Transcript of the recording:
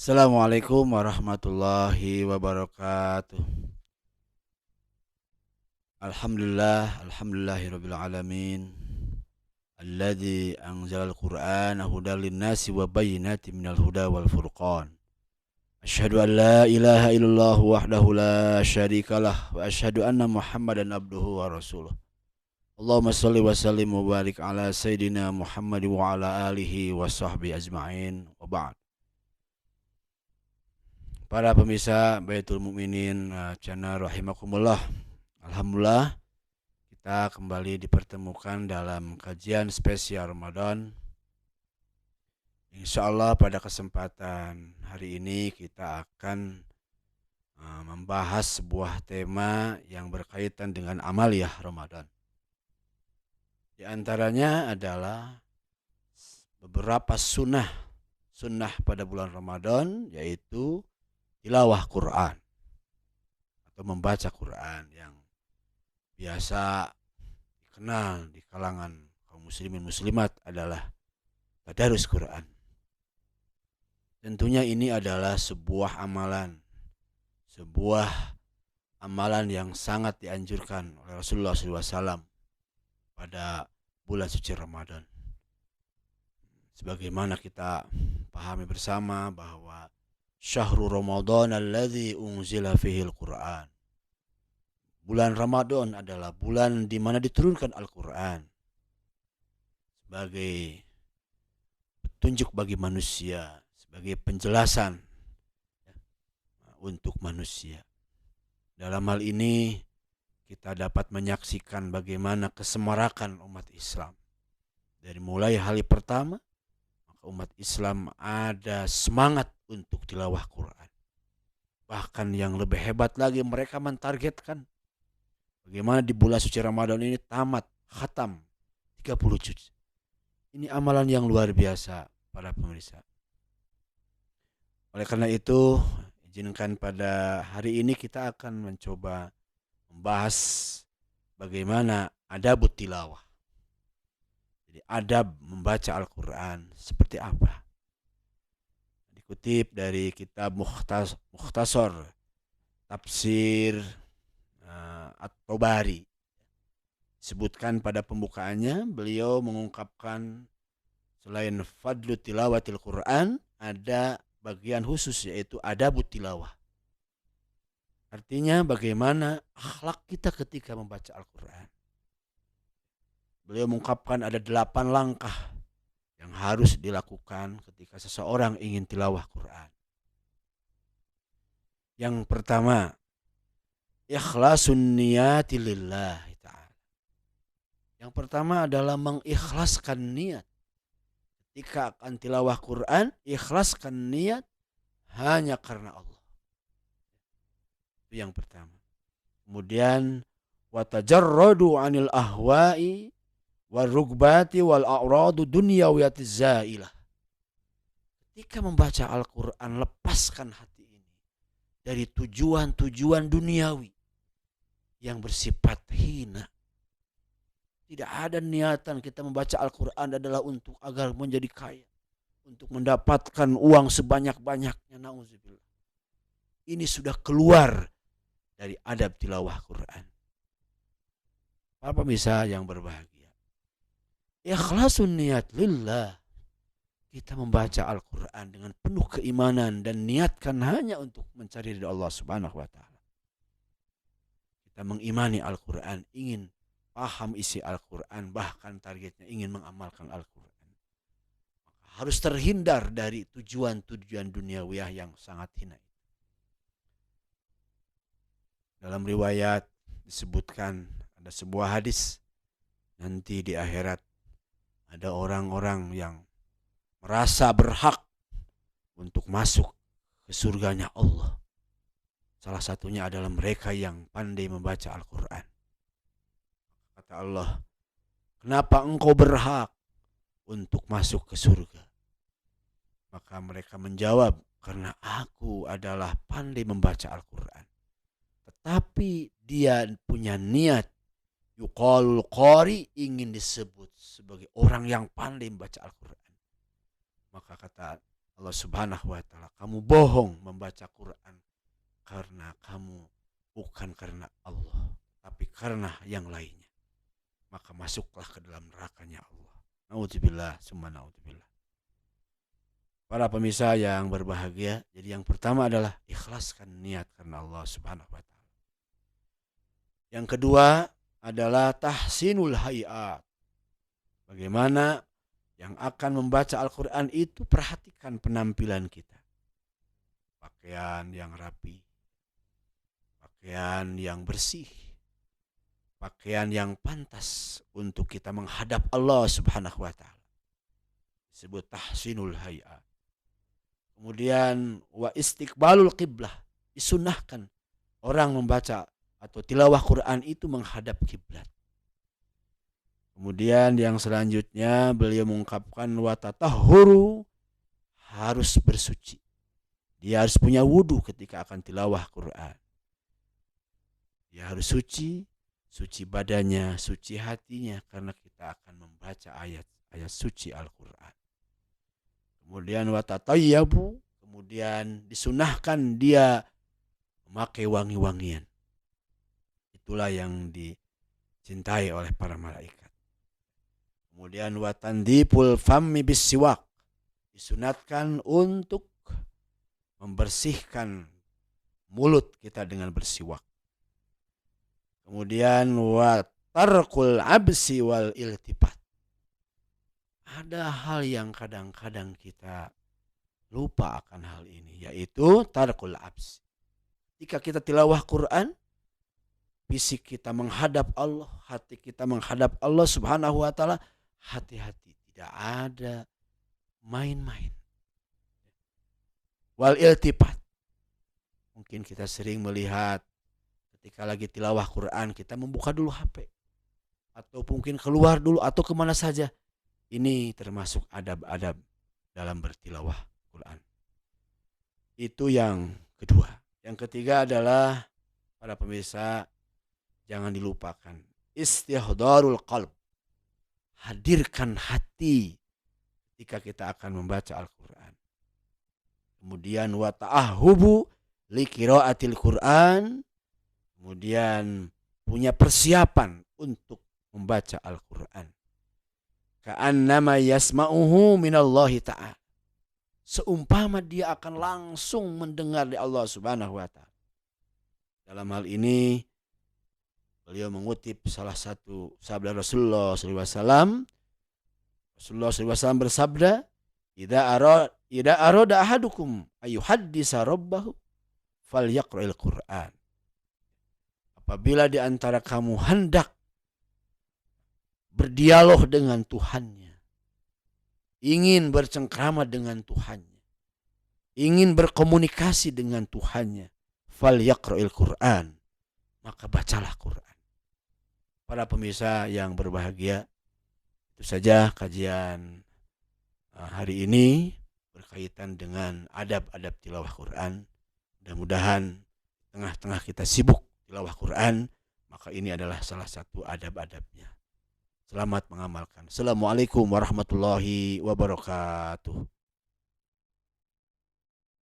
Assalamualaikum warahmatullahi wabarakatuh. Alhamdulillahirabbil alamin. Alladzi anzalal Qur'ana hudal linnasi wa bayyinatin minal huda wal furqan. Asyhadu an la ilaha illallah wahdahu la syarikalah wa asyhadu anna Muhammadan abduhu wa rasuluh. Allahumma shalli wa sallim wa barik ala sayidina Muhammad wa ala alihi wa sahbihi ajma'in wa ba'd. Para pemirsa Baitul Mukminin channel rahimakumullah. Alhamdulillah kita kembali dipertemukan dalam kajian spesial Ramadan. Insya Allah pada kesempatan hari ini kita akan membahas sebuah tema yang berkaitan dengan amaliyah Ramadan. Di antaranya adalah beberapa sunnah pada bulan Ramadan, yaitu tilawah Quran atau membaca Quran yang biasa dikenal di kalangan kaum muslimin muslimat adalah tadarus Quran. Tentunya ini adalah sebuah amalan yang sangat dianjurkan oleh Rasulullah SAW pada bulan suci Ramadan. Sebagaimana kita pahami bersama bahwa Syahrul Ramadan alladzi unzila fihil Qur'an. Bulan Ramadan adalah bulan di mana diturunkan Al-Qur'an sebagai petunjuk bagi manusia, sebagai penjelasan untuk manusia. Dalam hal ini kita dapat menyaksikan bagaimana kesemarakan umat Islam. Dari mulai hari pertama, maka umat Islam ada semangat untuk tilawah Quran. Bahkan yang lebih hebat lagi, mereka mentargetkan bagaimana di bulan suci Ramadan ini tamat, khatam 30 juz. Ini amalan yang luar biasa para pemirsa. Oleh karena itu, izinkan pada hari ini kita akan mencoba membahas bagaimana adab tilawah. Jadi adab membaca Al-Quran seperti apa. Dikutip dari kitab Mukhtasar Tafsir At-Tabari. Disebutkan pada pembukaannya, beliau mengungkapkan selain fadlu tilawatil Quran, ada bagian khusus yaitu adabut tilawah. Artinya bagaimana akhlak kita ketika membaca Al-Quran. Beliau mengungkapkan ada 8 langkah yang harus dilakukan ketika seseorang ingin tilawah Quran. Yang pertama, ikhlasun niyati lillahi ta'ala. Yang pertama adalah mengikhlaskan niat. Ketika akan tilawah Quran, ikhlaskan niat hanya karena Allah. Itu yang pertama. Kemudian watajarradu 'anil ahwa'i warugbati wal a'radu dunyawiyatiz zailah. Ketika membaca Al-Quran, lepaskan hati ini dari tujuan-tujuan duniawi yang bersifat hina. Tidak ada niatan kita membaca Al-Quran adalah untuk agar menjadi kaya, untuk mendapatkan uang sebanyak-banyaknya. Nauzubillah. Ini sudah keluar dari adab tilawah Quran. Para pemirsa yang berbahagia, ikhlasun niat lillah. Kita membaca Al-Quran dengan penuh keimanan dan niatkan hanya untuk mencari ridha Allah Subhanahu wa taala. Kita mengimani Al-Quran, ingin paham isi Al-Quran, bahkan targetnya ingin mengamalkan Al-Quran. Maka harus terhindar dari tujuan-tujuan duniawiyah yang sangat hina. Dalam riwayat disebutkan ada sebuah hadis, nanti di akhirat ada orang-orang yang merasa berhak untuk masuk ke surganya Allah. Salah satunya adalah mereka yang pandai membaca Al-Quran. Kata Allah, kenapa engkau berhak untuk masuk ke surga? Maka mereka menjawab, karena aku adalah pandai membaca Al-Quran. Tetapi dia punya niat, yuqalul qari, ingin disebut sebagai orang yang pandai membaca Al-Quran. Maka kata Allah Subhanahu wa taala, kamu bohong membaca Quran karena kamu bukan karena Allah, tapi karena yang lainnya. Maka masuklah ke dalam nerakanya Allah. Naudzubillah, summa naudzubillah. Para pemirsa yang berbahagia, jadi yang pertama adalah ikhlaskan niat karena Allah Subhanahu wa taala. Yang kedua adalah tahsinul hayat. Bagaimana yang akan membaca Al-Quran itu perhatikan penampilan kita. Pakaian yang rapi, pakaian yang bersih, pakaian yang pantas untuk kita menghadap Allah Subhanahu wa taala. Disebut tahsinul hayat. Kemudian wa istiqbalul qiblah, disunahkan orang membaca atau tilawah Quran itu menghadap kiblat. Kemudian yang selanjutnya beliau mengungkapkan wa tatahhuru, harus bersuci. Dia harus punya wudu ketika akan tilawah Quran. Dia harus suci, suci badannya, suci hatinya, karena kita akan membaca ayat-ayat suci Al-Quran. Kemudian watatayyabu, kemudian disunahkan dia memakai wangi-wangian. Itulah yang dicintai oleh para malaikat. Kemudian watandipul fammi bisiwak, disunatkan untuk membersihkan mulut kita dengan bersiwak. Kemudian watarkul absi wal iltifat. Ada hal yang kadang-kadang kita lupa akan hal ini, yaitu tarkul abs. Jika kita tilawah Quran, fisik kita menghadap Allah, hati kita menghadap Allah Subhanahu wa taala, hati-hati, tidak ada main-main. Wal iltifat. Mungkin kita sering melihat ketika lagi tilawah Quran, kita membuka dulu HP. Atau mungkin keluar dulu atau kemana saja. Ini termasuk adab-adab dalam bertilawah Quran. Itu yang kedua. Yang ketiga adalah, para pemirsa, jangan dilupakan istihdarul qalb. Hadirkan hati ketika kita akan membaca Al-Quran. Kemudian wa ta'ahubu li qiraatil Quran. Kemudian punya persiapan untuk membaca Al-Quran. Ka'annama yasma'uhu minallahi ta'ala. Seumpama dia akan langsung mendengar dari Allah Subhanahu wa taala. Dalam hal ini beliau mengutip salah satu sabda Rasulullah SAW. Rasulullah SAW bersabda, "Idza arada ahadukum ayyuhaddisa rabbahu falyaqra'il Qur'an." Apabila di antara kamu hendak berdialog dengan Tuhannya, ingin bercengkrama dengan Tuhannya, ingin berkomunikasi dengan Tuhannya, falyaqra'il Qur'an, maka bacalah Quran. Para pemirsa yang berbahagia, itu saja kajian hari ini berkaitan dengan adab-adab tilawah Quran. Mudah-mudahan tengah-tengah kita sibuk tilawah Quran, maka ini adalah salah satu adab-adabnya. Selamat mengamalkan. Assalamualaikum warahmatullahi wabarakatuh.